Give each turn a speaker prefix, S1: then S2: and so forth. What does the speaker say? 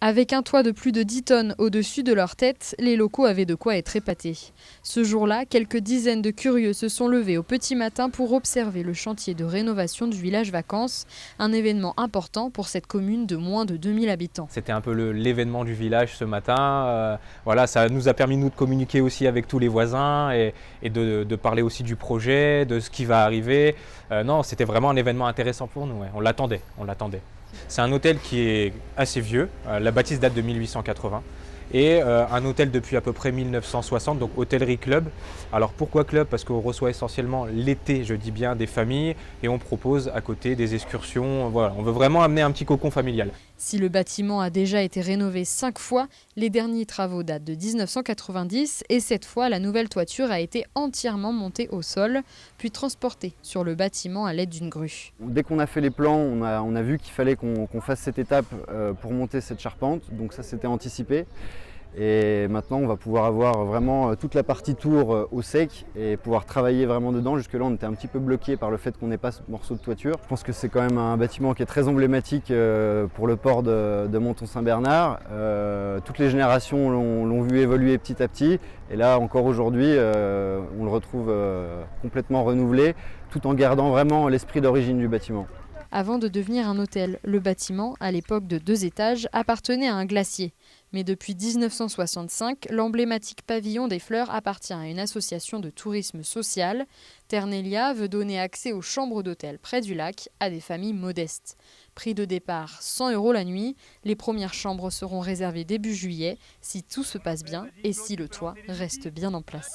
S1: Avec un toit de plus de 10 tonnes au-dessus de leur tête, les locaux avaient de quoi être épatés. Ce jour-là, quelques dizaines de curieux se sont levés au petit matin pour observer le chantier de rénovation du village vacances, un événement important pour cette commune de moins de 2000 habitants.
S2: C'était un peu l'événement du village ce matin. Voilà, ça nous a permis nous de communiquer aussi avec tous les voisins et de parler aussi du projet, de ce qui va arriver. Non, c'était vraiment un événement intéressant pour nous. Ouais. On l'attendait. C'est un hôtel qui est assez vieux, la bâtisse date de 1880, et un hôtel depuis à peu près 1960, donc hôtellerie club. Alors pourquoi club? Parce qu'on reçoit essentiellement l'été, je dis bien, des familles, et on propose à côté des excursions. Voilà, on veut vraiment amener un petit cocon familial.
S1: Si le bâtiment a déjà été rénové 5 fois, les derniers travaux datent de 1990 et cette fois, la nouvelle toiture a été entièrement montée au sol, puis transportée sur le bâtiment à l'aide d'une grue.
S3: Dès qu'on a fait les plans, on a vu qu'il fallait qu'on fasse cette étape pour monter cette charpente, donc ça c'était anticipé. Et maintenant on va pouvoir avoir vraiment toute la partie tour au sec et pouvoir travailler vraiment dedans. Jusque-là on était un petit peu bloqué par le fait qu'on n'ait pas ce morceau de toiture. Je pense que c'est quand même un bâtiment qui est très emblématique pour le port de Menton-Saint-Bernard. Toutes les générations l'ont vu évoluer petit à petit et là encore aujourd'hui on le retrouve complètement renouvelé tout en gardant vraiment l'esprit d'origine du bâtiment.
S1: Avant de devenir un hôtel, le bâtiment, à l'époque de 2 étages, appartenait à un glacier. Mais depuis 1965, l'emblématique pavillon des fleurs appartient à une association de tourisme social. Ternelia veut donner accès aux chambres d'hôtel près du lac à des familles modestes. Prix de départ 100 € la nuit. Les premières chambres seront réservées début juillet, si tout se passe bien et si le toit reste bien en place.